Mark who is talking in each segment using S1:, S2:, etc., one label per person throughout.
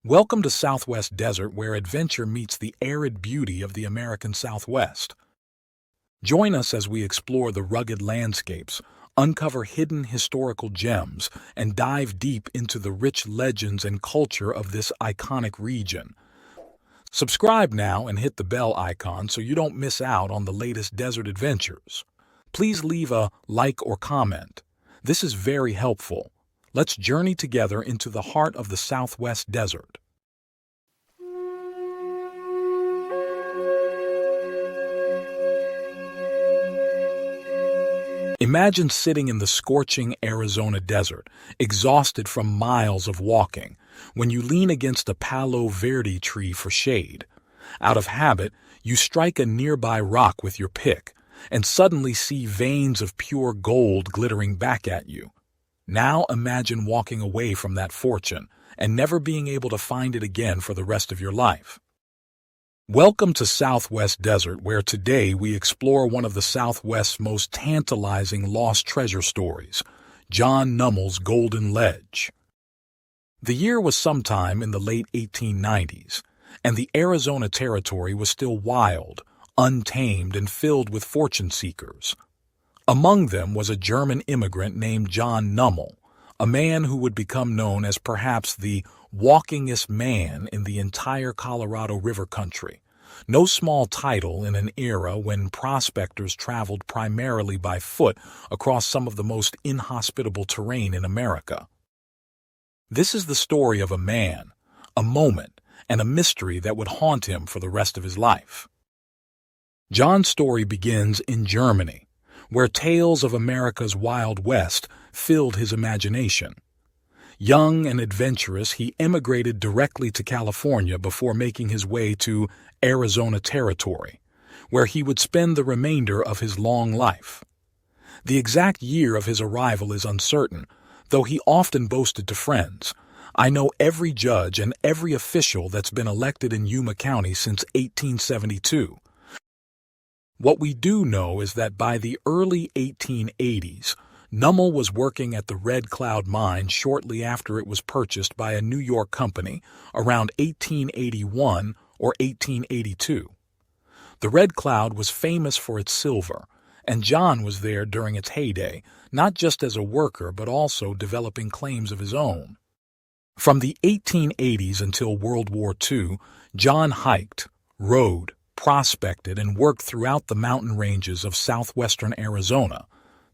S1: Welcome to Southwest Desert, where adventure meets the arid beauty of the American Southwest. Join us as we explore the rugged landscapes, uncover hidden historical gems, and dive deep into the rich legends and culture of this iconic region. Subscribe now and hit the bell icon so you don't miss out on the latest desert adventures. Please leave a like or comment. This is very helpful. Let's journey together into the heart of the Southwest Desert. Imagine sitting in the scorching Arizona desert, exhausted from miles of walking, when you lean against a Palo Verde tree for shade. Out of habit, you strike a nearby rock with your pick, and suddenly see veins of pure gold glittering back at you. Now imagine walking away from that fortune and never being able to find it again for the rest of your life. Welcome to Southwest Desert, where today we explore one of the Southwest's most tantalizing lost treasure stories, John Nummel's Golden Ledge. The year was sometime in the late 1890s, and the Arizona Territory was still wild, untamed, and filled with fortune seekers. Among them was a German immigrant named John Nummel, a man who would become known as perhaps the walkingest man in the entire Colorado River country. No small title in an era when prospectors traveled primarily by foot across some of the most inhospitable terrain in America. This is the story of a man, a moment, and a mystery that would haunt him for the rest of his life. John's story begins in Germany, where tales of America's Wild West filled his imagination. Young and adventurous, he emigrated directly to California before making his way to Arizona Territory, where he would spend the remainder of his long life. The exact year of his arrival is uncertain, though he often boasted to friends, "I know every judge and every official that's been elected in Yuma County since 1872. What we do know is that by the early 1880s, Nummel was working at the Red Cloud mine shortly after it was purchased by a New York company around 1881 or 1882. The Red Cloud was famous for its silver, and John was there during its heyday, not just as a worker but also developing claims of his own. From the 1880s until World War II, John hiked, rode, prospected, and worked throughout the mountain ranges of southwestern Arizona,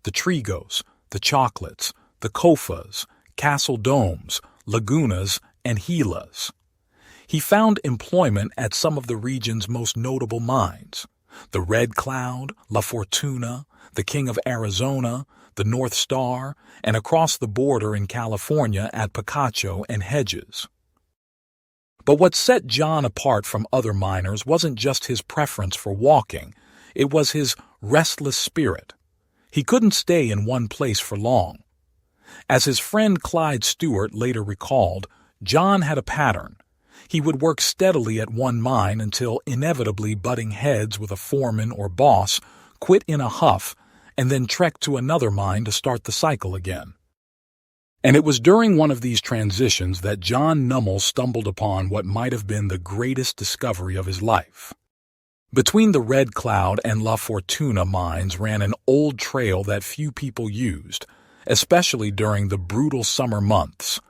S1: the Trigos, the Chocolates, the Kofas, Castle Domes, Lagunas, and Gilas. He found employment at some of the region's most notable mines: the Red Cloud, La Fortuna, the King of Arizona, the North Star, and across the border in California at Picacho and Hedges. But what set John apart from other miners wasn't just his preference for walking, it was his restless spirit. He couldn't stay in one place for long. As his friend Clyde Stewart later recalled, John had a pattern. He would work steadily at one mine until inevitably butting heads with a foreman or boss, quit in a huff, and then trek to another mine to start the cycle again. And it was during one of these transitions that John Nummel stumbled upon what might have been the greatest discovery of his life. Between the Red Cloud and La Fortuna mines ran an old trail that few people used, especially during the brutal summer months.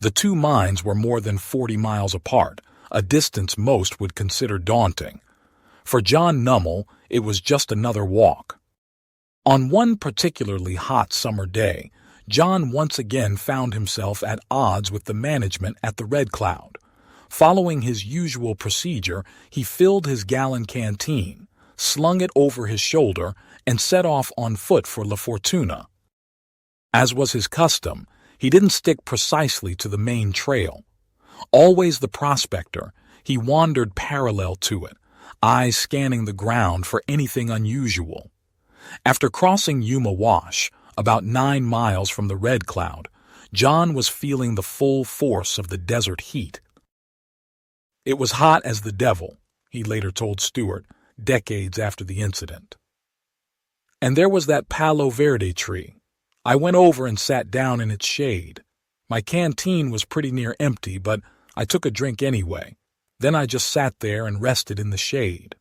S1: The two mines were more than 40 miles apart, a distance most would consider daunting. For John Nummel, it was just another walk. On one particularly hot summer day, John once again found himself at odds with the management at the Red Cloud. Following his usual procedure, he filled his gallon canteen, slung it over his shoulder, and set off on foot for La Fortuna. As was his custom, he didn't stick precisely to the main trail. Always the prospector, he wandered parallel to it, eyes scanning the ground for anything unusual. After crossing Yuma Wash, about 9 miles from the Red Cloud, John was feeling the full force of the desert heat. "It was hot as the devil," he later told Stewart, decades after the incident. "And there was that Palo Verde tree. I went over and sat down in its shade. My canteen was pretty near empty, but I took a drink anyway. Then I just sat there and rested in the shade.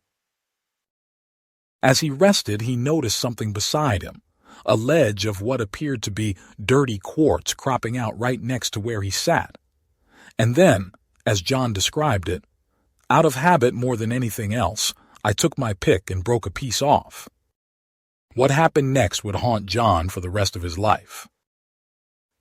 S1: As he rested, he noticed something beside him, a ledge of what appeared to be dirty quartz cropping out right next to where he sat. And then, as John described it, out of habit more than anything else, I took my pick and broke a piece off. What happened next would haunt John for the rest of his life.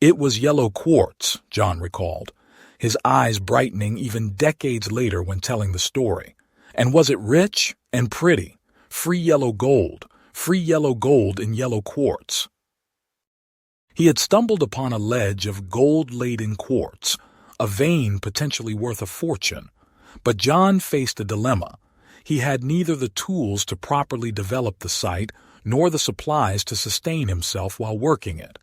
S1: It was yellow quartz, John recalled, his eyes brightening even decades later when telling the story. And was it rich and pretty? Free yellow gold in yellow quartz. He had stumbled upon a ledge of gold-laden quartz, a vein potentially worth a fortune. But John faced a dilemma. He had neither the tools to properly develop the site nor the supplies to sustain himself while working it.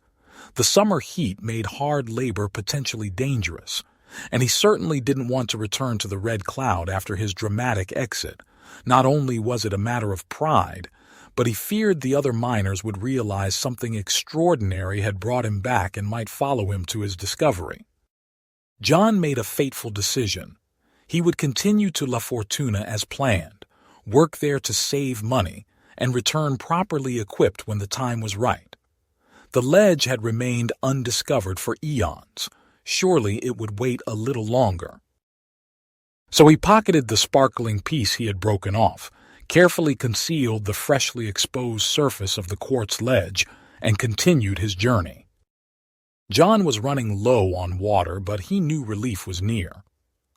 S1: The summer heat made hard labor potentially dangerous, and he certainly didn't want to return to the Red Cloud after his dramatic exit. Not only was it a matter of pride, but he feared the other miners would realize something extraordinary had brought him back and might follow him to his discovery. John made a fateful decision. He would continue to La Fortuna as planned, work there to save money, and return properly equipped when the time was right. The ledge had remained undiscovered for eons. Surely it would wait a little longer. So he pocketed the sparkling piece he had broken off, carefully concealed the freshly exposed surface of the quartz ledge, and continued his journey. John was running low on water, but he knew relief was near.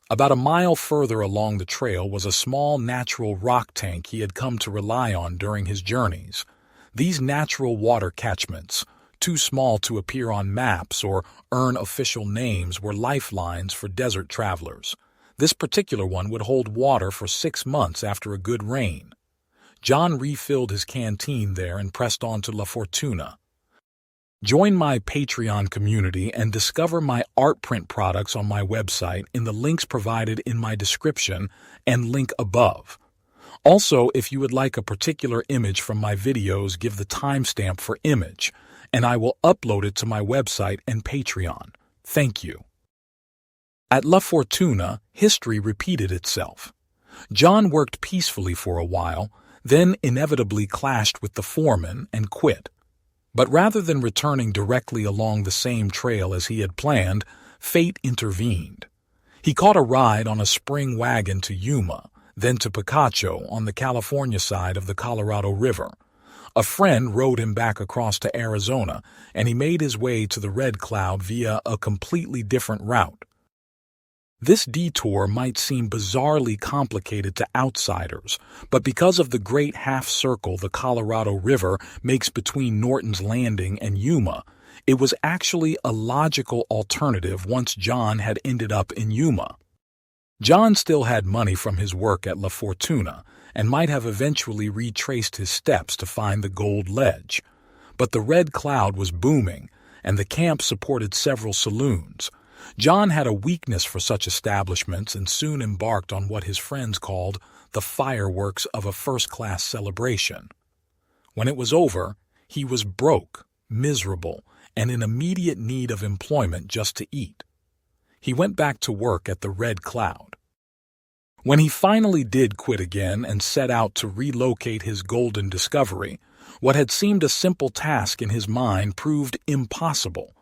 S1: About a mile further along the trail was a small natural rock tank he had come to rely on during his journeys. These natural water catchments, too small to appear on maps or earn official names, were lifelines for desert travelers. This particular one would hold water for 6 months after a good rain. John refilled his canteen there and pressed on to La Fortuna. Join my Patreon community and discover my art print products on my website in the links provided in my description and link above. Also, if you would like a particular image from my videos, give the timestamp for image, and I will upload it to my website and Patreon. Thank you. At La Fortuna, history repeated itself. John worked peacefully for a while, then inevitably clashed with the foreman and quit. But rather than returning directly along the same trail as he had planned, fate intervened. He caught a ride on a spring wagon to Yuma, then to Picacho on the California side of the Colorado River. A friend rode him back across to Arizona, and he made his way to the Red Cloud via a completely different route. This detour might seem bizarrely complicated to outsiders, but because of the great half-circle the Colorado River makes between Norton's Landing and Yuma, it was actually a logical alternative once John had ended up in Yuma. John still had money from his work at La Fortuna and might have eventually retraced his steps to find the gold ledge. But the Red Cloud was booming, and the camp supported several saloons. John had a weakness for such establishments and soon embarked on what his friends called the fireworks of a first-class celebration. When it was over, he was broke, miserable, and in immediate need of employment just to eat. He went back to work at the Red Cloud. When he finally did quit again and set out to relocate his golden discovery, what had seemed a simple task in his mind proved impossible.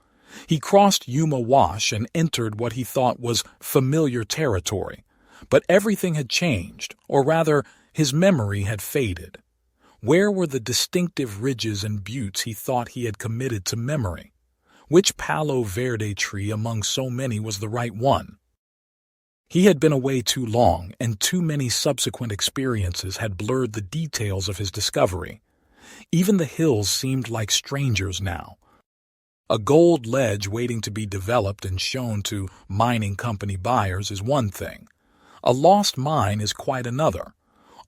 S1: He crossed Yuma Wash and entered what he thought was familiar territory. But everything had changed, or rather, his memory had faded. Where were the distinctive ridges and buttes he thought he had committed to memory? Which Palo Verde tree among so many was the right one? He had been away too long, and too many subsequent experiences had blurred the details of his discovery. Even the hills seemed like strangers now. A gold ledge waiting to be developed and shown to mining company buyers is one thing. A lost mine is quite another.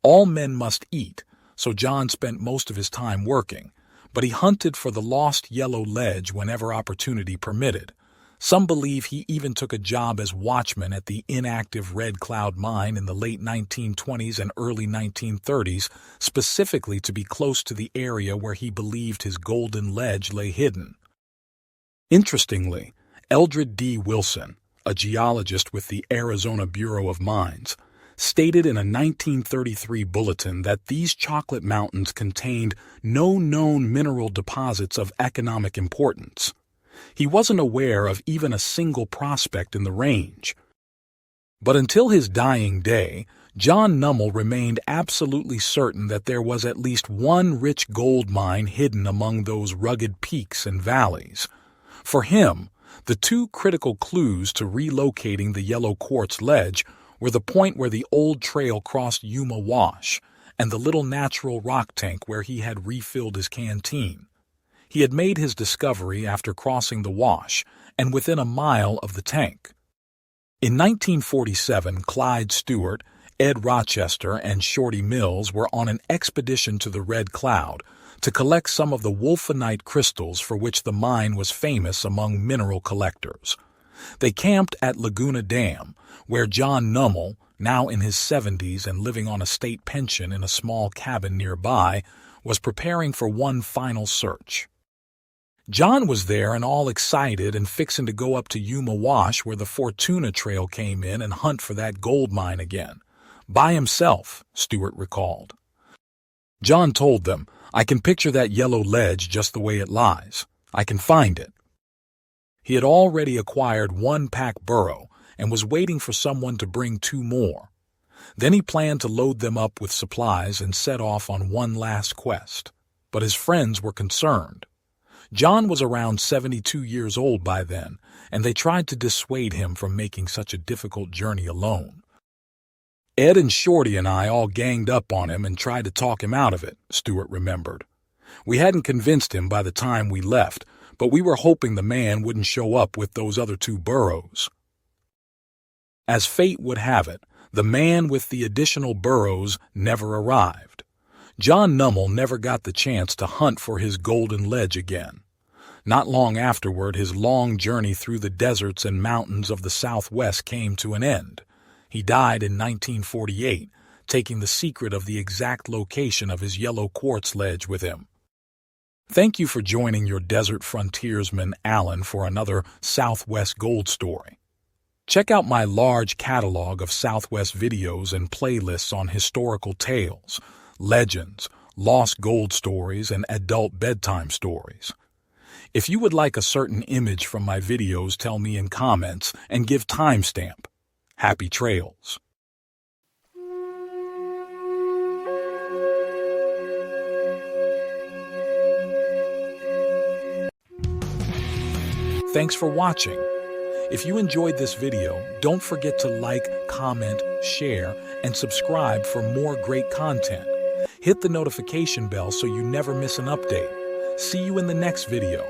S1: All men must eat, so John spent most of his time working, but he hunted for the lost yellow ledge whenever opportunity permitted. Some believe he even took a job as watchman at the inactive Red Cloud mine in the late 1920s and early 1930s, specifically to be close to the area where he believed his golden ledge lay hidden. Interestingly, Eldred D. Wilson, a geologist with the Arizona Bureau of Mines, stated in a 1933 bulletin that these chocolate mountains contained no known mineral deposits of economic importance. He wasn't aware of even a single prospect in the range. But until his dying day, John Nummel remained absolutely certain that there was at least one rich gold mine hidden among those rugged peaks and valleys. For him, the two critical clues to relocating the yellow quartz ledge were the point where the old trail crossed Yuma Wash and the little natural rock tank where he had refilled his canteen. He had made his discovery after crossing the wash and within a mile of the tank. In 1947, Clyde Stewart, Ed Rochester, and Shorty Mills were on an expedition to the Red Cloud to collect some of the wolfenite crystals for which the mine was famous among mineral collectors. They camped at Laguna Dam, where John Nummel, now in his 70s and living on a state pension in a small cabin nearby, was preparing for one final search. John was there and all excited and fixing to go up to Yuma Wash where the Fortuna Trail came in and hunt for that gold mine again. By himself, Stewart recalled. John told them, "I can picture that yellow ledge just the way it lies. I can find it." He had already acquired one pack burro and was waiting for someone to bring two more. Then he planned to load them up with supplies and set off on one last quest. But his friends were concerned. John was around 72 years old by then, and they tried to dissuade him from making such a difficult journey alone. Ed and Shorty and I all ganged up on him and tried to talk him out of it, Stewart remembered. We hadn't convinced him by the time we left, but we were hoping the man wouldn't show up with those other two burros. As fate would have it, the man with the additional burros never arrived. John Nummel never got the chance to hunt for his golden ledge again. Not long afterward, his long journey through the deserts and mountains of the Southwest came to an end. He died in 1948, taking the secret of the exact location of his yellow quartz ledge with him. Thank you for joining your desert frontiersman, Alan, for another Southwest Gold story. Check out my large catalog of Southwest videos and playlists on historical tales, legends, lost gold stories, and adult bedtime stories. If you would like a certain image from my videos, tell me in comments and give timestamp. Happy trails. Thanks for watching. If you enjoyed this video, don't forget to like, comment, share, and subscribe for more great content. Hit the notification bell so you never miss an update. See you in the next video.